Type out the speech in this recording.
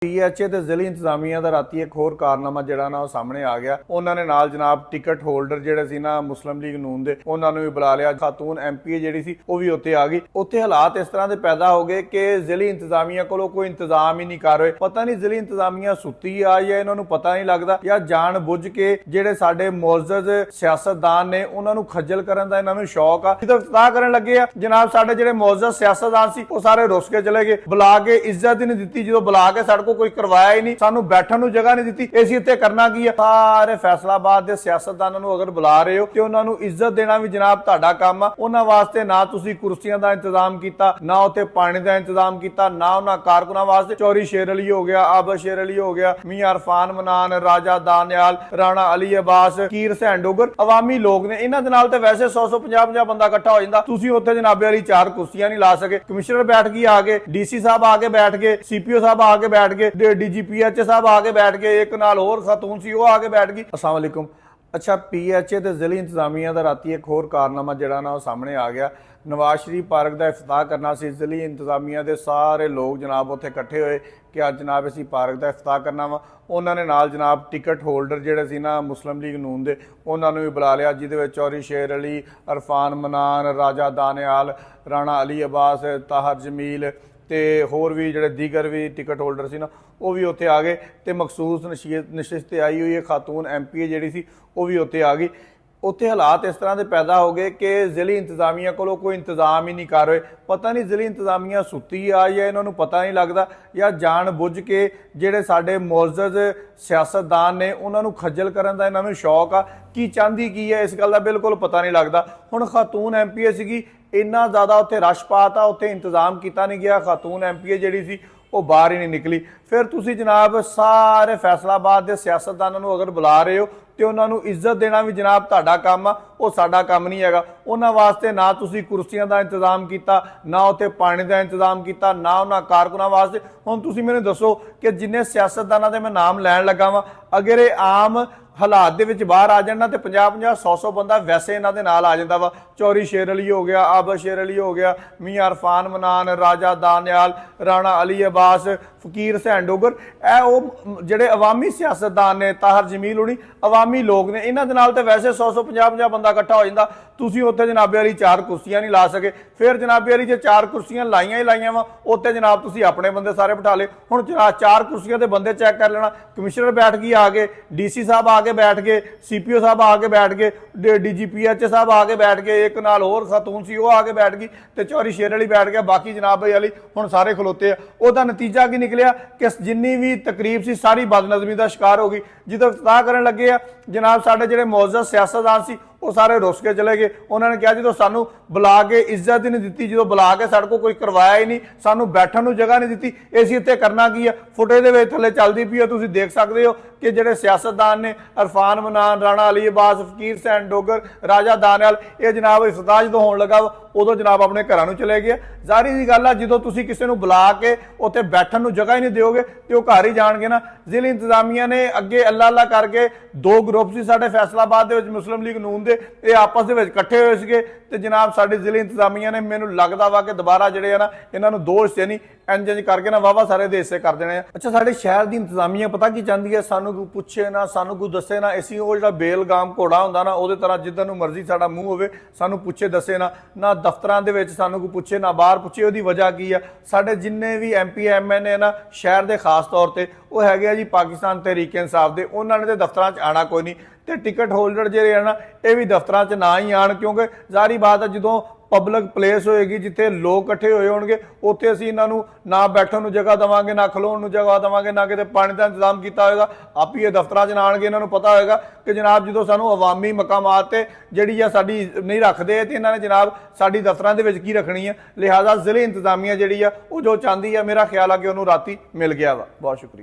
PHA ਤੇ ਜ਼ਿਲ੍ਹੀ ਇੰਤਜ਼ਾਮੀਆ ਦਾ ਰਾਤੀ ਇੱਕ ਹੋਰ ਕਾਰਨਾਮਾ ਜਿਹੜਾ ਨਾ ਉਹ ਸਾਹਮਣੇ ਆ ਗਿਆ। ਉਹਨਾਂ ਨੇ ਨਾਲ ਜਨਾਬ ਟਿਕਟ ਹੋਲਡਰ ਜਿਹੜੇ ਸੀ ਨਾ ਮੁਸਲਿਮ ਲੀਗ ਨੂਨ ਦੇ, ਉਹਨਾਂ ਨੂੰ ਵੀ ਬੁਲਾ ਲਿਆ। ਖਾਤੂਨ ਐਮਪੀਏ ਜਿਹੜੀ ਸੀ ਉਹ ਵੀ ਉੱਥੇ ਆ ਗਈ। ਉੱਥੇ ਹਾਲਾਤ ਇਸ ਤਰ੍ਹਾਂ ਦੇ ਪੈਦਾ ਹੋ ਗਏ ਕਿ ਜ਼ਿਲ੍ਹੀ ਇੰਤਜ਼ਾਮੀਆ ਕੋਲੋਂ ਕੋਈ ਇੰਤਜ਼ਾਮ ਹੀ ਨਹੀਂ ਕਰ ਰਹੇ। ਪਤਾ ਨਹੀਂ ਜ਼ਿਲ੍ਹੀ ਇੰਤਜ਼ਾਮੀਆ ਸੁੱਤੀ ਆ ਜਾਂ ਇਹਨਾਂ ਨੂੰ ਪਤਾ ਨਹੀਂ ਲੱਗਦਾ, ਜਾਂ ਜਾਣ ਬੁੱਝ ਕੇ ਜਿਹੜੇ ਸਾਡੇ ਮੁਅੱਜ਼ਜ਼ ਸਿਆਸਤਦਾਨ ਨੇ ਉਹਨਾਂ ਨੂੰ ਖੱਜਲ ਕਰਨ ਦਾ ਇਹਨਾਂ ਨੂੰ ਸ਼ੌਕ ਆ। ਜਦੋਂ ਇਫਤਾਹ ਕਰਨ ਲੱਗੇ ਆ ਜਨਾਬ, ਸਾਡੇ ਜਿਹੜੇ ਮੁਅੱਜ਼ਜ਼ ਸਿਆਸਤਦਾਨ ਸੀ ਉਹ ਸਾਰੇ ਰੁੱਸ ਕੇ ਚਲੇ ਗਏ। ਬੁਲਾ ਕੇ ਇੱਜ਼ਤ ਹੀ ਨਹੀਂ ਦਿੱਤੀ। ਜਦੋਂ ਬੁਲਾ ਕੇ ਸਾਡੇ कोई करवाया ही नहीं, सानू बैठन ਨੂੰ जगह नहीं दी। ਅਸੀਂ ਇੱਥੇ करना की है? सारे फैसलाबाद ਦੇ ਸਿਆਸਤਦਾਨਾਂ ਨੂੰ अगर बुला रहे हो ਤੇ ਉਹਨਾਂ ਨੂੰ ਇੱਜ਼ਤ ਦੇਣਾ ਵੀ ਜਨਾਬ ਤੁਹਾਡਾ ਕੰਮ ਆ। ਉਹਨਾਂ ਵਾਸਤੇ ਨਾ ਤੁਸੀਂ ਕੁਰਸੀਆਂ ਦਾ ਇੰਤਜ਼ਾਮ ਕੀਤਾ, ਨਾ ਉੱਥੇ ਪਾਣੀ ਦਾ ਇੰਤਜ਼ਾਮ ਕੀਤਾ, ਨਾ ਉਹਨਾਂ ਕਾਰਕੁਨਾਂ ਵਾਸਤੇ। ਚੌਰੀ ਸ਼ੇਰ ਅਲੀ ਹੋ ਗਿਆ, ਆਬਦ ਸ਼ੇਰ ਅਲੀ ਹੋ ਗਿਆ, ਮੀਆਂ ਅਰਫਾਨ ਮਨਾਨ, ਰਾਜਾ ਦਾਨਿਆਲ, ਰਾਣਾ ਅਲੀ ਅਬਾਸ, ਕੀਰ ਹੁਸੈਨ ਡੋਗਰ ਅਵਾਮੀ ਲੋਕ ਨੇ। ਇਹਨਾਂ ਦੇ ਨਾਲ ਤੇ ਵੈਸੇ 100-150 ਬੰਦਾ ਇਕੱਠਾ ਹੋ ਜਾਂਦਾ। ਤੁਸੀਂ ਉੱਥੇ ਜਨਾਬੇ ਵਾਲੀ 4 ਕੁਰਸੀਆਂ ਨਹੀਂ ਲਾ ਸਕੇ। ਕਮਿਸ਼ਨਰ ਬੈਠ ਗਈ ਆ ਕੇ, ਡੀਸੀ ਸਾਹਿਬ ਆ ਕੇ ਬੈਠ ਗਏ, ਸੀਪੀਓ ਸਾਹਿਬ ਆ ਕੇ बैठ गए, डीजीपीएचए साहब आके बैठ गए, एक नाल होर खातून सी वो आके बैठ गई। अस्सलाम वालेकुम। अच्छा, पीएचए ते ਜ਼ਿਲ੍ਹੀ इंतजामिया ਦਾ ਰਾਤੀ ਇੱਕ ਹੋਰ ਕਾਰਨਾਮਾ ਜਿਹੜਾ ਨਾ ਉਹ ਸਾਹਮਣੇ ਆ ਗਿਆ। नवाज शरीफ पार्क का इफ्ताह करना सी। ਜ਼ਿਲ੍ਹੀ इंतजामिया ਦੇ ਸਾਰੇ ਲੋਕ ਜਨਾਬ ਉੱਥੇ ਇਕੱਠੇ ਹੋਏ कि ਅੱਜ ਜਨਾਬ ਅਸੀਂ ਪਾਰਕ ਦਾ ਇਫਤਾਹ ਕਰਨਾ ਵਾ। ਉਹਨਾਂ ਨੇ ਨਾਲ ਜਨਾਬ ਟਿਕਟ ਹੋਲਡਰ ਜਿਹੜੇ ਸੀ ਨਾ ਮੁਸਲਿਮ ਲੀਗ ਨੂਨ ਦੇ, ਉਹਨਾਂ ਨੂੰ ਵੀ ਬੁਲਾ ਲਿਆ, ਜਿਹਦੇ ਵਿੱਚ ਚੌਰੀ ਸ਼ੇਰ ਅਲੀ, ਅਰਫਾਨ ਮਨਾਨ, ਰਾਜਾ ਦਾਨਿਆਲ, ਰਾਣਾ ਅਲੀ ਅਬਾਸ, ਤਾਹਰ ਜਮੀਲ ਤੇ ਹੋਰ ਵੀ ਜਿਹੜੇ ਦੀਗਰ ਵੀ ਟਿਕਟ ਹੋਲਡਰ ਸੀ ਨਾ ਉਹ ਵੀ ਉੱਥੇ ਆ ਗਏ। ਤੇ ਮਖਸੂਸ ਨਸ਼ਿਸਤ ਤੇ ਆਈ ਹੋਈ ਹੈ ਖਾਤੂਨ ਐਮਪੀਏ ਜਿਹੜੀ ਸੀ ਉਹ ਵੀ ਉੱਥੇ ਆ ਗਈ। ਉੱਥੇ ਹਾਲਾਤ ਇਸ ਤਰ੍ਹਾਂ ਦੇ ਪੈਦਾ ਹੋ ਗਏ ਕਿ ਜ਼ਿਲ੍ਹੀ ਇੰਤਜ਼ਾਮੀਆ ਕੋਲੋਂ ਕੋਈ ਇੰਤਜ਼ਾਮ ਹੀ ਨਹੀਂ ਕਰ ਰਹੇ। ਪਤਾ ਨਹੀਂ ਜ਼ਿਲ੍ਹੀ ਇੰਤਜ਼ਾਮੀਆ ਸੁੱਤੀ ਆ ਜਾਂ ਇਹਨਾਂ ਨੂੰ ਪਤਾ ਨਹੀਂ ਲੱਗਦਾ, ਜਾਂ ਜਾਣ ਬੁੱਝ ਕੇ ਜਿਹੜੇ ਸਾਡੇ ਮੁਅੱਜ਼ਜ਼ ਸਿਆਸਤਦਾਨ ਨੇ ਉਹਨਾਂ ਨੂੰ ਖੱਜਲ ਕਰਨ ਦਾ ਇਹਨਾਂ ਨੂੰ ਸ਼ੌਕ ਆ। ਕੀ ਚਾਹੁੰਦੀ ਕੀ ਹੈ ਇਸ ਗੱਲ ਦਾ ਬਿਲਕੁਲ ਪਤਾ ਨਹੀਂ ਲੱਗਦਾ। ਹੁਣ ਖਾਤੂਨ ਐਮਪੀਏ ਸੀਗੀ, ਇੰਨਾ ਜ਼ਿਆਦਾ ਉੱਥੇ ਰਸ਼ ਪਾਤਾ, ਉੱਥੇ ਇੰਤਜ਼ਾਮ ਕੀਤਾ ਨਹੀਂ ਗਿਆ। ਖਾਤੂਨ ਐਮਪੀਏ ਜਿਹੜੀ ਸੀ ਉਹ ਬਾਹਰ ਹੀ ਨਹੀਂ ਨਿਕਲੀ। ਫਿਰ ਤੁਸੀਂ ਜਨਾਬ ਸਾਰੇ ਫੈਸਲਾਬਾਦ ਦੇ ਸਿਆਸਤਦਾਨਾਂ ਨੂੰ ਅਗਰ ਬੁਲਾ ਰਹੇ ਹੋ ਤੇ ਉਹਨਾਂ ਨੂੰ ਇੱਜ਼ਤ ਦੇਣਾ ਵੀ ਜਨਾਬ ਤੁਹਾਡਾ ਕੰਮ ਆ, ਉਹ ਸਾਡਾ ਕੰਮ ਨਹੀਂ ਹੈਗਾ। ਉਹਨਾਂ ਵਾਸਤੇ ਨਾ ਤੁਸੀਂ ਕੁਰਸੀਆਂ ਦਾ ਇੰਤਜ਼ਾਮ ਕੀਤਾ, ਨਾ ਉੱਥੇ ਪਾਣੀ ਦਾ ਇੰਤਜ਼ਾਮ ਕੀਤਾ, ਨਾ ਉਹਨਾਂ ਕਾਰਕੁਨਾਂ ਵਾਸਤੇ। ਹੁਣ ਤੁਸੀਂ ਮੈਨੂੰ ਦੱਸੋ ਕਿ ਜਿੰਨੇ ਸਿਆਸਤਦਾਨਾਂ ਦੇ ਮੈਂ ਨਾਮ ਲੈਣ ਲੱਗਾ ਵਾਂ, ਅਗਰ ਇਹ ਆਮ ਹਾਲਾਤ ਦੇ ਵਿੱਚ ਬਾਹਰ ਆ ਜਾਣ ਨਾ ਤੇ 50-50 100-100 ਬੰਦਾ ਵੈਸੇ ਇਹਨਾਂ ਦੇ ਨਾਲ ਆ ਜਾਂਦਾ ਵਾ। ਚੌਰੀ ਸ਼ੇਰ ਅਲੀ ਹੋ ਗਿਆ, ਆਬਦ ਸ਼ੇਰ ਅਲੀ ਹੋ ਗਿਆ, ਮੀਆਂ ਅਰਫਾਨ ਮਨਾਨ, ਰਾਜਾ ਦਾਨਿਆਲ, ਰਾਣਾ ਅਲੀ ਅਬਾਸ, ਫਕੀਰ ਹੁਸੈਨ ਡੋਗਰ, ਇਹ ਉਹ ਜਿਹੜੇ ਅਵਾਮੀ ਸਿਆਸਤਦਾਨ ਨੇ, ਤਾਹਰ ਜਮੀਲ ਹੋਣੀ ਅਵਾਮੀ ਲੋਕ ਨੇ। ਇਹਨਾਂ ਦੇ ਨਾਲ ਤੇ ਵੈਸੇ 100-150 ਬੰਦਾ ਇਕੱਠਾ ਹੋ ਜਾਂਦਾ। ਤੁਸੀਂ ਉੱਥੇ ਜਨਾਬੇ ਵਾਲੀ 4 ਕੁਰਸੀਆਂ ਨਹੀਂ ਲਾ ਸਕੇ। ਫਿਰ ਜਨਾਬੇ ਵਾਲੀ ਜੇ 4 ਕੁਰਸੀਆਂ ਲਾਈਆਂ ਹੀ ਲਾਈਆਂ ਵਾ, ਉੱਥੇ ਜਨਾਬ ਤੁਸੀਂ ਆਪਣੇ ਬੰਦੇ ਸਾਰੇ ਬਿਠਾ ਲਏ। ਹੁਣ 4 ਕੁਰਸੀਆਂ ਦੇ ਬੰਦੇ ਚੈੱਕ ਕਰ ਲੈਣਾ। ਕਮਿਸ਼ਨਰ ਬੈਠ ਗਈ ਆ ਕੇ, ਡੀਸੀ ਸਾਹਿਬ ਆ ਕੇ बैठ गए, सीपीओ साहब आके बैठ गए, डीजीपीएचए साहब आके बैठ गए, एक नाल होर खातून सी वो आके बैठ गई, ते चौरी शेर अली बैठ गया, बाकी जनाब भाई अली हुण सारे खलोते आ। ਉਹਦਾ ਨਤੀਜਾ ਕੀ ਨਿਕਲਿਆ ਕਿ ਜਿੰਨੀ ਵੀ ਤਕਰੀਬ ਸੀ ਸਾਰੀ ਬਦਨਜ਼ਮੀ ਦਾ ਸ਼ਿਕਾਰ ਹੋ ਗਈ। ਜਦੋਂ ਇਫਤਾਹ ਕਰਨ ਲੱਗੇ ਆ ਜਨਾਬ, ਸਾਡੇ ਜਿਹੜੇ ਮੁਅੱਜ਼ਜ਼ ਸਿਆਸਤਦਾਨ ਸੀ ਉਹ ਸਾਰੇ ਰੁੱਸ ਕੇ ਚਲੇ ਗਏ। ਉਹਨਾਂ ਨੇ ਕਿਹਾ ਜਦੋਂ ਸਾਨੂੰ ਬੁਲਾ ਕੇ ਇੱਜ਼ਤ ਹੀ ਨਹੀਂ ਦਿੱਤੀ, ਜਦੋਂ ਬੁਲਾ ਕੇ ਸਾਡੇ ਕੋਲ ਕੋਈ ਕਰਵਾਇਆ ਹੀ ਨਹੀਂ, ਸਾਨੂੰ ਬੈਠਣ ਨੂੰ ਜਗ੍ਹਾ ਨਹੀਂ ਦਿੱਤੀ, ਅਸੀਂ ਇੱਥੇ ਕਰਨਾ ਕੀ ਆ? ਫੁਟੇਜ ਦੇ ਵਿੱਚ ਥੱਲੇ ਚੱਲਦੀ ਪਈ ਆ, ਤੁਸੀਂ ਦੇਖ ਸਕਦੇ ਹੋ ਕਿ ਜਿਹੜੇ ਸਿਆਸਤਦਾਨ ਨੇ ਅਰਫਾਨ ਮਨਾਨ, ਰਾਣਾ ਅਲੀ ਅਬਾਸ, ਫਕੀਰ ਹੁਸੈਨ ਡੋਗਰ, ਰਾਜਾ ਦਾਨਿਆਲ, ਇਹ ਜਨਾਬ ਇਫਤਾਹ ਜਦੋਂ ਹੋਣ ਲੱਗਾ ਉਦੋਂ ਜਨਾਬ ਆਪਣੇ ਘਰਾਂ ਨੂੰ ਚਲੇ ਗਏ। ਜ਼ਾਹਰੀ ਦੀ ਗੱਲ ਆ, ਜਦੋਂ ਤੁਸੀਂ ਕਿਸੇ ਨੂੰ ਬੁਲਾ ਕੇ ਉੱਥੇ ਬੈਠਣ ਨੂੰ ਜਗ੍ਹਾ ਹੀ ਨਹੀਂ ਦਿਓਗੇ ਤੇ ਉਹ ਘਰ ਹੀ ਜਾਣਗੇ ਨਾ। ਜ਼ਿਲ੍ਹੀ ਇੰਤਜ਼ਾਮੀਆ ਨੇ ਅੱਗੇ ਅੱਲਾ ਅੱਲਾ ਕਰਕੇ 2 ਗਰੁੱਪ ਸੀ ਸਾਡੇ ਫੈਸਲਾਬਾਦ ਦੇ ਵਿੱਚ ਮੁਸਲਿਮ ਲੀਗ ਨੂਨ ਦੇ, ਇਹ ਆਪਸ ਦੇ ਵਿੱਚ ਇਕੱਠੇ ਹੋਏ ਸੀਗੇ। ਤੇ ਜਨਾਬ ਸਾਡੀ ਜ਼ਿਲ੍ਹੀ ਇੰਤਜ਼ਾਮੀਆ ਨੇ, ਮੈਨੂੰ ਲੱਗਦਾ ਵਾ ਕਿ ਦੁਬਾਰਾ ਜਿਹੜੇ ਆ ਨਾ ਇਹਨਾਂ ਨੂੰ 2 ਹਿੱਸੇ ਨਹੀਂ ਇੰਜ ਕਰਕੇ ਨਾ ਵਾਵਾ ਸਾਰੇ ਦੇ ਹਿੱਸੇ ਕਰ ਦੇਣੇ ਆ। ਅੱਛਾ, ਸਾਡੇ ਸ਼ਹਿਰ ਦੀ ਇੰਤਜ਼ਾਮੀਆ ਪਤਾ ਕੀ ਚਾਹੁੰਦੀ ਹੈ? ਸਾਨੂੰ ਕੋਈ ਪੁੱਛੇ ਨਾ, ਸਾਨੂੰ ਕੋਈ ਦੱਸੇ ਨਾ। ਅਸੀਂ ਉਹ ਜਿਹੜਾ ਬੇਲਗਾਮ ਘੋੜਾ ਹੁੰਦਾ ਨਾ ਉਹਦੇ ਤਰ੍ਹਾਂ ਜਿੱਦਾਂ ਨੂੰ ਮਰਜ਼ੀ ਸਾਡਾ ਮੂੰਹ ਹੋਵੇ, ਸਾਨੂੰ ਪੁੱਛੇ ਦੱਸੇ ਨਾ। ਨਾ ਦਫ਼ਤਰਾਂ ਦੇ ਵਿੱਚ ਸਾਨੂੰ ਕੋਈ ਪੁੱਛੇ, ਨਾ ਬਾਹਰ ਪੁੱਛੇ। ਉਹਦੀ ਵਜ੍ਹਾ ਕੀ ਆ? ਸਾਡੇ ਜਿੰਨੇ ਵੀ MP MN ਨਾ ਸ਼ਹਿਰ ਦੇ ਖਾਸ ਤੌਰ ਤੇ ਉਹ ਹੈਗੇ ਆ ਜੀ ਪਾਕਿਸਤਾਨ ਤਹਿਰੀਕ ਇਨਸਾਫ ਦੇ, ਉਹਨਾਂ ਨੇ ਤੇ ਦਫ਼ਤਰਾਂ 'ਚ ਆਣਾ ਕੋਈ ਨਹੀਂ। ਤੇ ਟਿਕਟ ਹੋਲਡਰ ਜਿਹੜੇ ਆ ਨਾ ਇਹ ਵੀ ਦਫ਼ਤਰਾਂ 'ਚ ਨਾ ਹੀ ਆਣ, ਕਿਉਂਕਿ ਜ਼ਾਹਰੀ ਬਾਤ ਹੈ ਜਦੋਂ ਪਬਲਿਕ ਪਲੇਸ ਹੋਏਗੀ ਜਿੱਥੇ ਲੋਕ ਇਕੱਠੇ ਹੋਏ ਹੋਣਗੇ ਉੱਥੇ ਅਸੀਂ ਇਹਨਾਂ ਨੂੰ ਨਾ ਬੈਠਣ ਨੂੰ ਜਗ੍ਹਾ ਦੇਵਾਂਗੇ, ਨਾ ਖਲੋਣ ਨੂੰ ਜਗ੍ਹਾ ਦੇਵਾਂਗੇ, ਨਾ ਕਿਤੇ ਪਾਣੀ ਦਾ ਇੰਤਜ਼ਾਮ ਕੀਤਾ ਹੋਏਗਾ। ਆਪ ਹੀ ਇਹ ਦਫ਼ਤਰਾਂ 'ਚ ਨਾ ਆਣਗੇ। ਇਹਨਾਂ ਨੂੰ ਪਤਾ ਹੋਏਗਾ ਕਿ ਜਨਾਬ ਜਦੋਂ ਸਾਨੂੰ ਅਵਾਮੀ ਮਕਾਮਾਤ ਤੇ ਜਿਹੜੀ ਆ ਸਾਡੀ ਨਹੀਂ ਰੱਖਦੇ ਤੇ ਇਹਨਾਂ ਨੇ ਜਨਾਬ ਸਾਡੀ ਦਫ਼ਤਰਾਂ ਦੇ ਵਿੱਚ ਕੀ ਰੱਖਣੀ ਹੈ। ਲਿਹਾਜ਼ਾ ਜ਼ਿਲ੍ਹੀ ਇੰਤਜ਼ਾਮੀਆ ਜਿਹੜੀ ਆ ਉਹ ਜੋ ਚਾਹੁੰਦੀ ਆ, ਮੇਰਾ ਖਿਆਲ ਆ ਕਿ ਉਹਨੂੰ ਰਾਤੀ ਮਿਲ ਗਿਆ ਵਾ। ਬਹੁਤ ਸ਼ੁਕਰੀਆ।